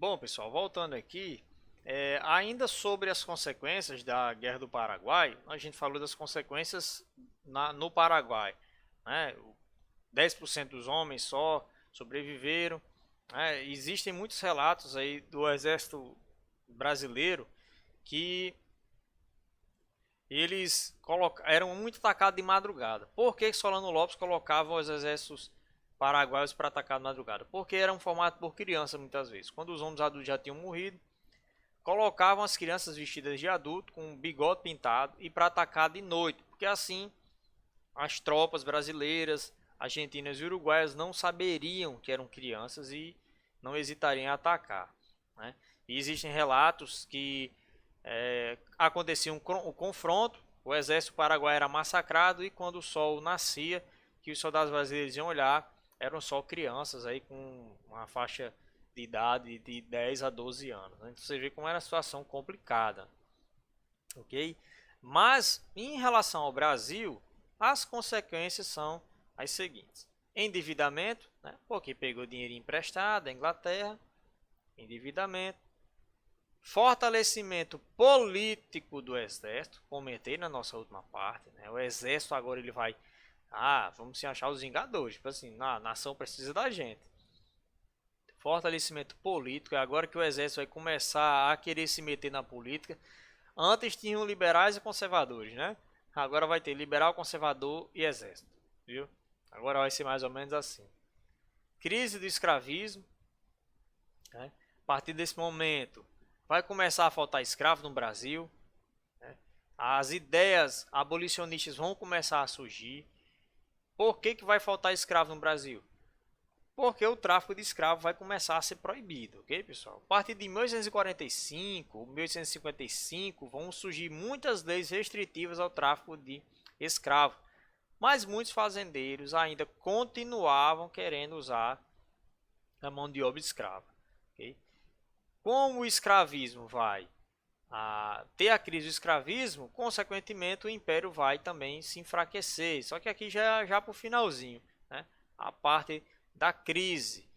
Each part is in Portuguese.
Bom, pessoal, voltando aqui, ainda sobre as consequências da Guerra do Paraguai, a gente falou das consequências no Paraguai, né? 10% dos homens só sobreviveram, né? Existem muitos relatos aí do exército brasileiro que eram muito atacados de madrugada. Por que Solano Lopes colocava os exércitos paraguaios para atacar de madrugada? Porque eram formados por crianças muitas vezes. Quando os homens adultos já tinham morrido, colocavam as crianças vestidas de adulto com bigode pintado e para atacar de noite, porque assim as tropas brasileiras, argentinas e uruguaias não saberiam que eram crianças e não hesitariam em atacar, né? E existem relatos que acontecia o confronto, o exército paraguaio era massacrado e quando o sol nascia, que os soldados brasileiros iam olhar, eram só crianças aí com uma faixa de idade de 10 a 12 anos, né? Então você vê como era a situação complicada, ok? Mas em relação ao Brasil, as consequências são as seguintes: endividamento, né? Porque pegou dinheiro emprestado da Inglaterra, endividamento, fortalecimento político do exército, comentei na nossa última parte, né? O exército agora ele vai, vamos se achar os vingadores, tipo assim, a nação precisa da gente. Fortalecimento político, é agora que o exército vai começar a querer se meter na política. Antes tinham liberais e conservadores, né? Agora vai ter liberal, conservador e exército, viu? Agora vai ser mais ou menos assim. Crise do escravismo, né? A partir desse momento vai começar a faltar escravo no Brasil, né? As ideias abolicionistas vão começar a surgir. Por que vai faltar escravo no Brasil? Porque o tráfico de escravos vai começar a ser proibido, ok, pessoal? A partir de 1845, 1855, vão surgir muitas leis restritivas ao tráfico de escravos, mas muitos fazendeiros ainda continuavam querendo usar a mão de obra escrava, ok? Como o escravismo vai ter a crise do escravismo, consequentemente o império vai também se enfraquecer. Só que aqui já para o finalzinho, né? A parte da crise.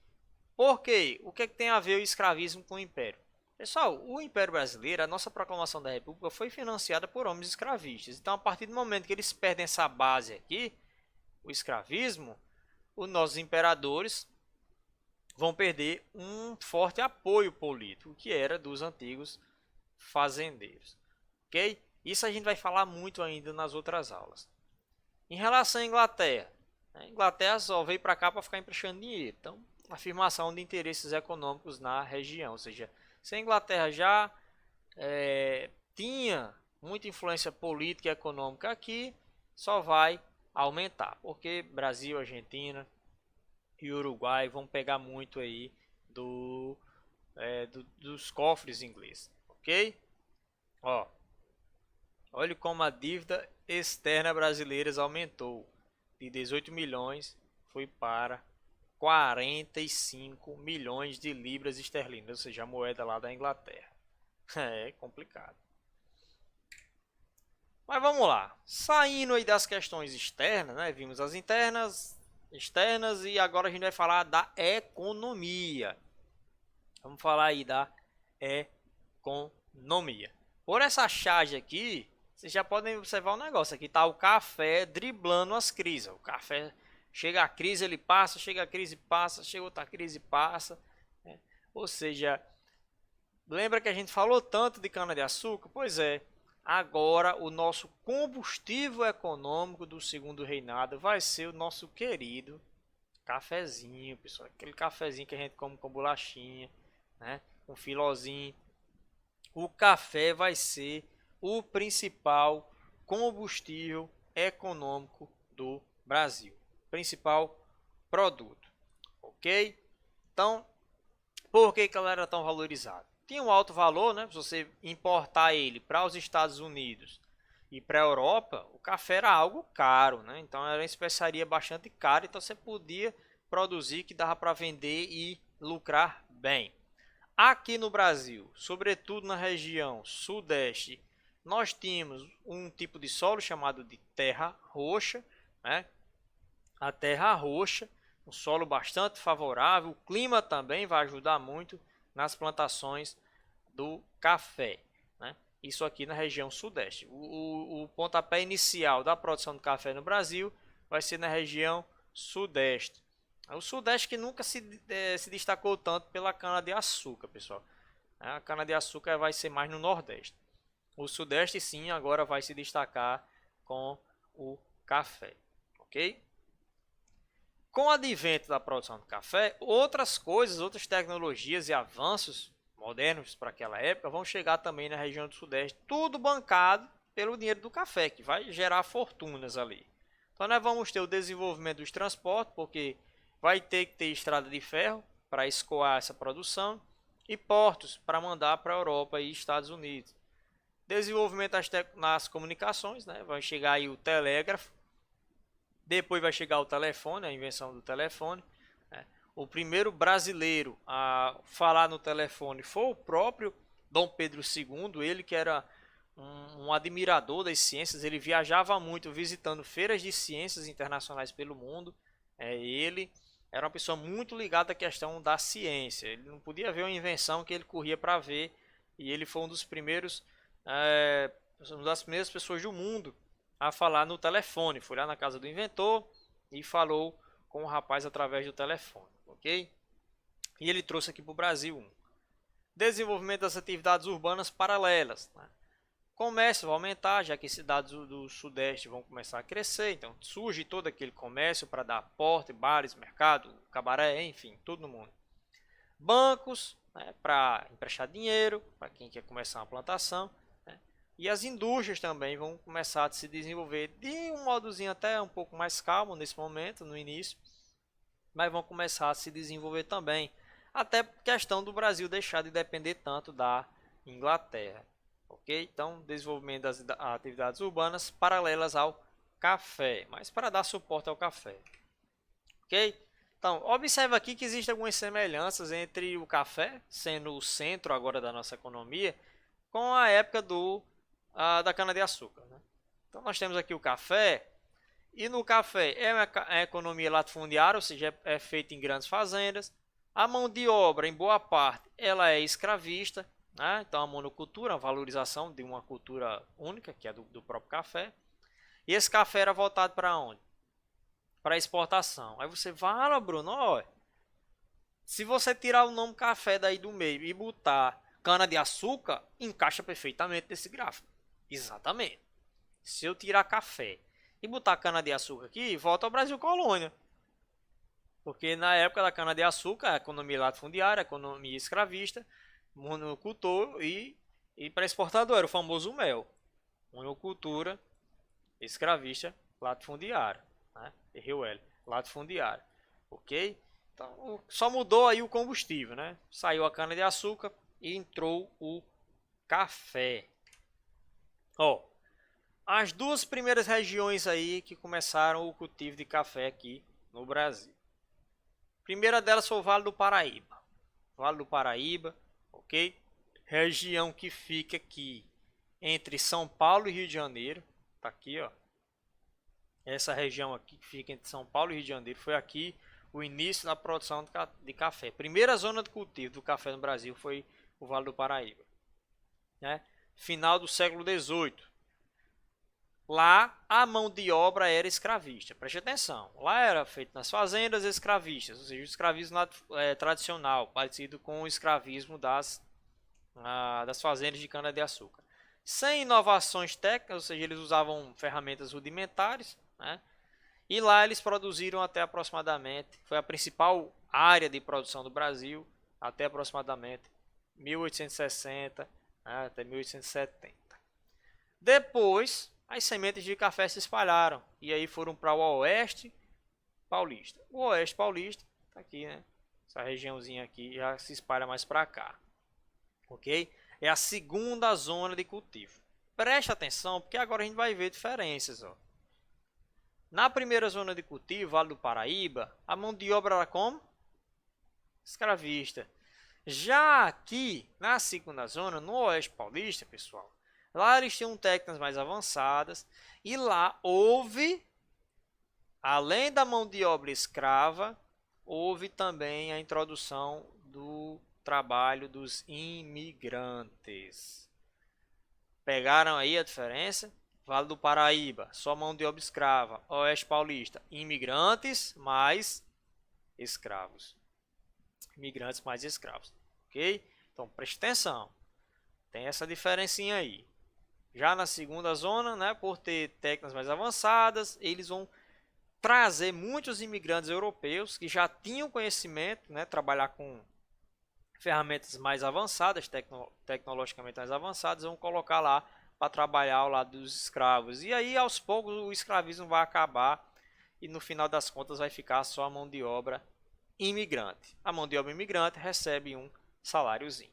Por quê? O que tem a ver o escravismo com o império? Pessoal, o Império Brasileiro, a nossa proclamação da República foi financiada por homens escravistas. Então, a partir do momento que eles perdem essa base aqui, o escravismo, os nossos imperadores vão perder um forte apoio político, que era dos antigos fazendeiros, ok? Isso a gente vai falar muito ainda nas outras aulas. Em relação à Inglaterra, a Inglaterra só veio para cá para ficar emprestando dinheiro, então afirmação de interesses econômicos na região, ou seja, se a Inglaterra já tinha muita influência política e econômica aqui, só vai aumentar, porque Brasil, Argentina e Uruguai vão pegar muito aí dos cofres ingleses, ok? Ó, olha como a dívida externa brasileira aumentou de 18 milhões foi para 45 milhões de libras esterlinas, ou seja, a moeda lá da Inglaterra. É complicado. Mas vamos lá. Saindo aí das questões externas, né? Vimos as internas, externas e agora a gente vai falar da economia. Vamos falar aí da economia. Por essa charge aqui, vocês já podem observar um negócio. Aqui está o café driblando as crises. O café chega a crise, ele passa, chega a crise, passa, chega outra crise, passa. Né? Ou seja, lembra que a gente falou tanto de cana-de-açúcar? Pois é, agora o nosso combustível econômico do segundo reinado vai ser o nosso querido cafezinho, pessoal. Aquele cafezinho que a gente come com bolachinha, né? Com filozinho. O café vai ser o principal combustível econômico do Brasil. Principal produto. Ok? Então, por que ele era tão valorizado? Tinha um alto valor, né? Se você importar ele para os Estados Unidos e para a Europa, o café era algo caro, né? Então era uma especiaria bastante cara, então você podia produzir que dava para vender e lucrar bem. Aqui no Brasil, sobretudo na região sudeste, nós tínhamos um tipo de solo chamado de terra roxa, né? A terra roxa, um solo bastante favorável, o clima também vai ajudar muito nas plantações do café, né? Isso aqui na região sudeste. O pontapé inicial da produção do café no Brasil vai ser na região sudeste. O sudeste que nunca se destacou tanto pela cana-de-açúcar, pessoal. A cana-de-açúcar vai ser mais no nordeste. O sudeste sim agora vai se destacar com o café, ok? Com o advento da produção do café, outras coisas, outras tecnologias e avanços modernos para aquela época vão chegar também na região do sudeste, tudo bancado pelo dinheiro do café, que vai gerar fortunas ali. Então nós vamos ter o desenvolvimento dos transportes, porque vai ter que ter estrada de ferro para escoar essa produção e portos para mandar para a Europa e Estados Unidos. Desenvolvimento nas comunicações, né? Vai chegar aí o telégrafo, depois vai chegar o telefone, a invenção do telefone. Né? O primeiro brasileiro a falar no telefone foi o próprio Dom Pedro II, ele que era um admirador das ciências, ele viajava muito visitando feiras de ciências internacionais pelo mundo. Ele era uma pessoa muito ligada à questão da ciência, ele não podia ver uma invenção que ele corria para ver, e ele foi um dos primeiros, uma das primeiras pessoas do mundo a falar no telefone. Foi lá na casa do inventor e falou com o rapaz através do telefone, ok? E ele trouxe aqui para o Brasil desenvolvimento das atividades urbanas paralelas, né? Comércio vai aumentar, já que cidades do sudeste vão começar a crescer, então surge todo aquele comércio para dar porte, bares, mercado, cabaré, enfim, tudo no mundo. Bancos, né, para emprestar dinheiro para quem quer começar uma plantação, né? E as indústrias também vão começar a se desenvolver de um modozinho até um pouco mais calmo nesse momento, no início, mas vão começar a se desenvolver também, até por questão do Brasil deixar de depender tanto da Inglaterra. Ok? Então, desenvolvimento das atividades urbanas paralelas ao café, mas para dar suporte ao café. Ok? Então, observe aqui que existem algumas semelhanças entre o café, sendo o centro agora da nossa economia, com a época da cana-de-açúcar. Né? Então, nós temos aqui o café, e no café é uma economia latifundiária, ou seja, é feita em grandes fazendas. A mão de obra, em boa parte, ela é escravista. Então a monocultura, a valorização de uma cultura única, que é do próprio café. E esse café era voltado para onde? Para exportação. Aí você fala, Bruno, olha, se você tirar o nome café daí do meio e botar cana de açúcar, encaixa perfeitamente nesse gráfico. Exatamente. Se eu tirar café e botar cana de açúcar aqui, volta ao Brasil colônia. Porque na época da cana de açúcar, a economia latifundiária, a economia escravista, monocultor e para exportador, era o famoso mel. Monocultura, escravista, latifundiária, né? Errei L, latifundiária, ok? Então, só mudou aí o combustível, né? Saiu a cana de açúcar e entrou o café. As duas primeiras regiões aí que começaram o cultivo de café aqui no Brasil. A primeira delas foi o Vale do Paraíba. Vale do Paraíba, ok? Região que fica aqui entre São Paulo e Rio de Janeiro. Tá aqui, ó. Essa região aqui que fica entre São Paulo e Rio de Janeiro foi aqui o início da produção de café. Primeira zona de cultivo do café no Brasil foi o Vale do Paraíba, né? Final do século XVIII. Lá a mão de obra era escravista. Preste atenção. Lá era feito nas fazendas escravistas, ou seja, o escravismo tradicional, parecido com o escravismo das fazendas de cana-de-açúcar. Sem inovações técnicas, ou seja, eles usavam ferramentas rudimentares, né? E lá eles produziram até aproximadamente, foi a principal área de produção do Brasil, até aproximadamente 1860, né, até 1870. Depois, as sementes de café se espalharam e aí foram para o Oeste Paulista. O Oeste Paulista tá aqui, né? Essa regiãozinha aqui já se espalha mais para cá, ok? É a segunda zona de cultivo. Preste atenção, porque agora a gente vai ver diferenças, ó. Na primeira zona de cultivo, Vale do Paraíba, a mão de obra era como? Escravista. Já aqui, na segunda zona, no Oeste Paulista, pessoal, lá eles tinham técnicas mais avançadas e lá houve, além da mão de obra escrava, houve também a introdução trabalho dos imigrantes. Pegaram aí a diferença? Vale do Paraíba, só mão de obra escrava. Oeste Paulista, imigrantes mais escravos. Imigrantes mais escravos. Ok? Então preste atenção. Tem essa diferencinha aí. Já na segunda zona, né, por ter técnicas mais avançadas, eles vão trazer muitos imigrantes europeus que já tinham conhecimento, né, trabalhar com ferramentas mais avançadas, tecnologicamente mais avançadas, vão colocar lá para trabalhar ao lado dos escravos. E aí, aos poucos, o escravismo vai acabar e no final das contas vai ficar só a mão de obra imigrante. A mão de obra imigrante recebe um saláriozinho.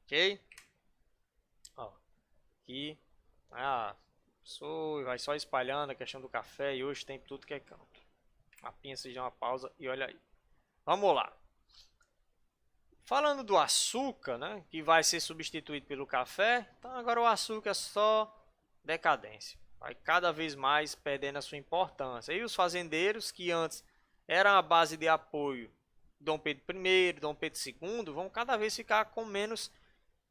Ok? Ó, aqui, vai só espalhando a questão do café e hoje tem tudo que é canto. Apenas seja uma pausa e olha aí. Vamos lá. Falando do açúcar, né, que vai ser substituído pelo café, então agora o açúcar é só decadência. Vai cada vez mais perdendo a sua importância. E os fazendeiros que antes eram a base de apoio Dom Pedro I, Dom Pedro II, vão cada vez ficar com menos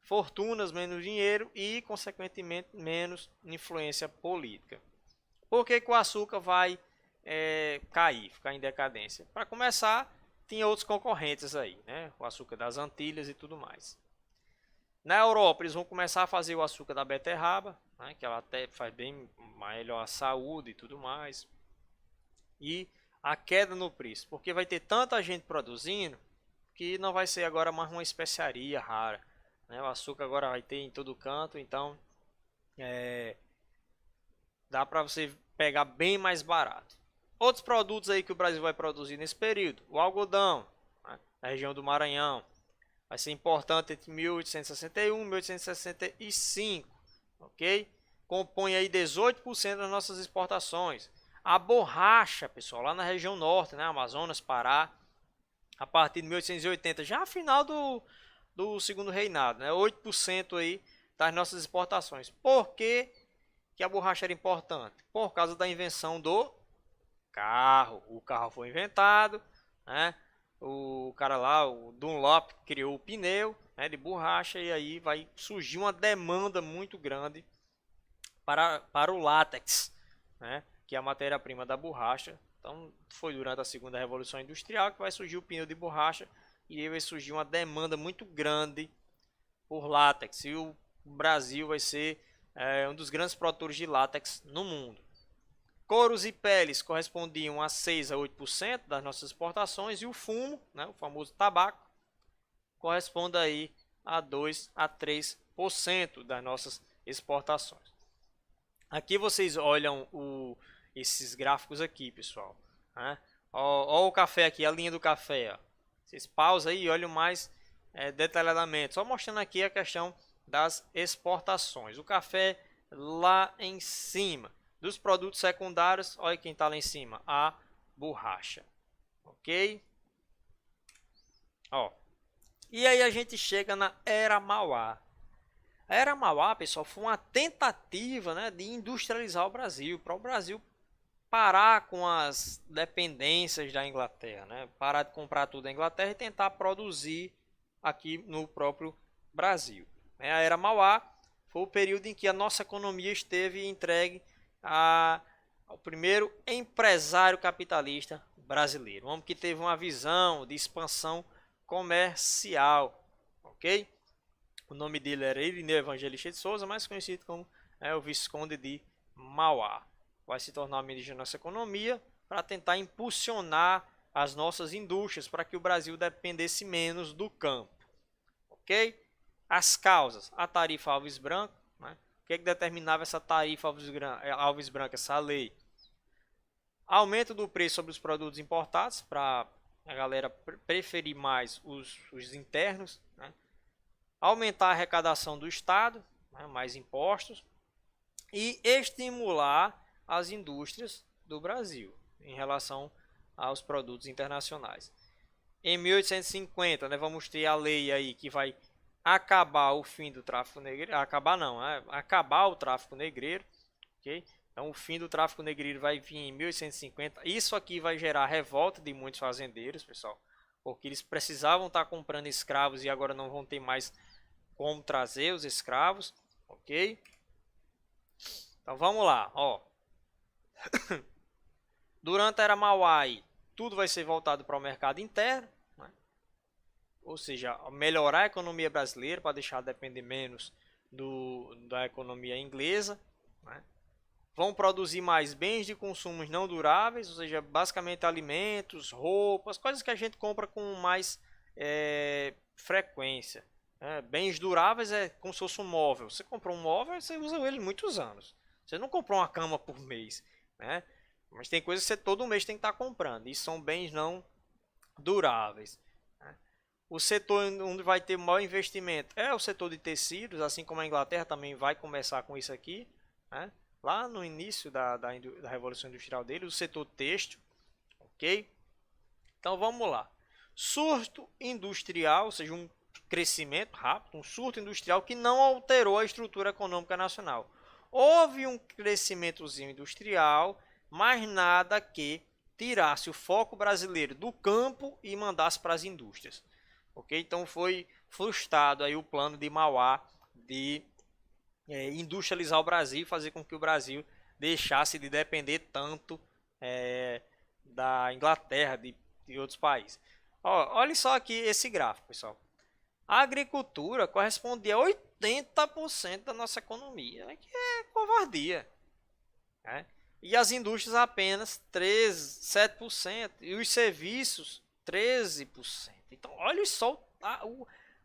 fortunas, menos dinheiro e, consequentemente, menos influência política. Por que o açúcar vai cair, ficar em decadência? Para começar, tinha outros concorrentes aí, né? O açúcar das Antilhas e tudo mais. Na Europa, eles vão começar a fazer o açúcar da beterraba, né? Que ela até faz bem melhor a saúde e tudo mais. E a queda no preço, porque vai ter tanta gente produzindo que não vai ser agora mais uma especiaria rara, né? O açúcar agora vai ter em todo canto, então dá para você pegar bem mais barato. Outros produtos aí que o Brasil vai produzir nesse período, o algodão, né, na região do Maranhão, vai ser importante entre 1861 e 1865, ok? Compõe aí 18% das nossas exportações. A borracha, pessoal, lá na região norte, né, Amazonas, Pará, a partir de 1880, já final do segundo reinado, né, 8% aí das nossas exportações. Por que a borracha era importante? Por causa da invenção do carro. O carro foi inventado, né? O cara lá, o Dunlop, criou o pneu, né, de borracha, e aí vai surgir uma demanda muito grande para o látex, né, que é a matéria-prima da borracha. Então foi durante a segunda revolução industrial que vai surgir o pneu de borracha e aí vai surgir uma demanda muito grande por látex, e o Brasil vai ser um dos grandes produtores de látex no mundo. Couros e peles correspondiam a 6 a 8% das nossas exportações, e o fumo, né, o famoso tabaco, corresponde aí a 2 a 3% das nossas exportações. Aqui vocês olham esses gráficos aqui, pessoal, né? Ó o café aqui, a linha do café. Ó. Vocês pausam aí e olham mais detalhadamente, só mostrando aqui a questão das exportações. O café lá em cima. Dos produtos secundários, olha quem está lá em cima, a borracha, ok? Ó, e aí a gente chega na Era Mauá. A Era Mauá, pessoal, foi uma tentativa, né, de industrializar o Brasil, para o Brasil parar com as dependências da Inglaterra, né? Parar de comprar tudo da Inglaterra e tentar produzir aqui no próprio Brasil. A Era Mauá foi o período em que a nossa economia esteve entregue ao primeiro empresário capitalista brasileiro, um homem que teve uma visão de expansão comercial, ok? O nome dele era Irineu Evangelista de Souza, mais conhecido como o Visconde de Mauá. Vai se tornar ministro da nossa economia para tentar impulsionar as nossas indústrias para que o Brasil dependesse menos do campo, ok? As causas, a tarifa Alves Branco, né? O que determinava essa tarifa Alves Branco, essa lei? Aumento do preço sobre os produtos importados, para a galera preferir mais os internos, né? Aumentar a arrecadação do Estado, né? Mais impostos, e estimular as indústrias do Brasil em relação aos produtos internacionais. Em 1850, né, vamos ter a lei aí que vai acabar o fim do tráfico negreiro, acabar o tráfico negreiro, ok? Então o fim do tráfico negreiro vai vir em 1850. Isso aqui vai gerar revolta de muitos fazendeiros, pessoal, porque eles precisavam estar comprando escravos e agora não vão ter mais como trazer os escravos, ok? Então vamos lá, ó. Durante a era Mauá, tudo vai ser voltado para o mercado interno, né? Ou seja, melhorar a economia brasileira para deixar de depender menos da economia inglesa, né? Vão produzir mais bens de consumo não duráveis, ou seja, basicamente alimentos, roupas, coisas que a gente compra com mais frequência. Bens duráveis é como se fosse um móvel. Você comprou um móvel, você usa ele muitos anos. Você não comprou uma cama por mês, né? Mas tem coisas que você todo mês tem que estar comprando. E são bens não duráveis. Né? O setor onde vai ter maior investimento é o setor de tecidos, assim como a Inglaterra também vai começar com isso aqui, né? Lá no início da Revolução Industrial dele, o setor têxtil, ok? Então vamos lá. Surto industrial, ou seja, um crescimento rápido, um surto industrial que não alterou a estrutura econômica nacional. Houve um crescimentozinho industrial, mas nada que tirasse o foco brasileiro do campo e mandasse para as indústrias. Ok? Então foi frustrado aí o plano de Mauá de industrializar o Brasil e fazer com que o Brasil deixasse de depender tanto da Inglaterra, de outros países. Ó, olha só aqui esse gráfico, pessoal. A agricultura correspondia a 80% da nossa economia, que é covardia. Né? E as indústrias apenas 7%. E os serviços 13%. Então, olha só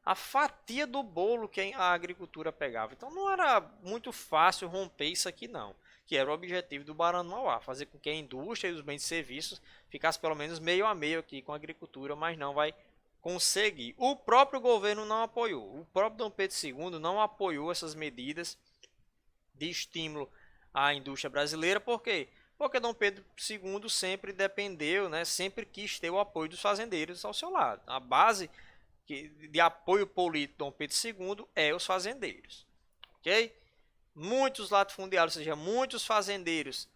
a fatia do bolo que a agricultura pegava. Então não era muito fácil romper isso aqui não, que era o objetivo do Barão do Mauá, fazer com que a indústria e os bens e serviços ficassem pelo menos meio a meio aqui com a agricultura, mas não vai conseguir. O próprio governo não apoiou, o próprio Dom Pedro II não apoiou essas medidas de estímulo à indústria brasileira, por quê? Porque Dom Pedro II sempre dependeu, né, sempre quis ter o apoio dos fazendeiros ao seu lado. A base de apoio político Dom Pedro II é os fazendeiros, ok? Muitos latifundiários, ou seja, muitos fazendeiros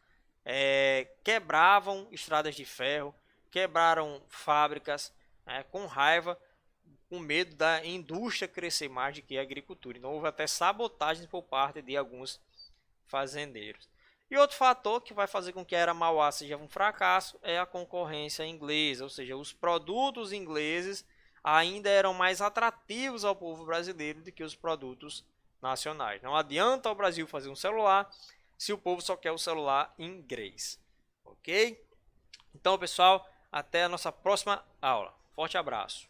quebravam estradas de ferro, quebraram fábricas com raiva, com medo da indústria crescer mais do que a agricultura. Então houve até sabotagens por parte de alguns fazendeiros. E outro fator que vai fazer com que a era Mauá seja um fracasso é a concorrência inglesa, ou seja, os produtos ingleses ainda eram mais atrativos ao povo brasileiro do que os produtos nacionais. Não adianta o Brasil fazer um celular se o povo só quer o celular inglês. Ok? Então, pessoal, até a nossa próxima aula. Forte abraço.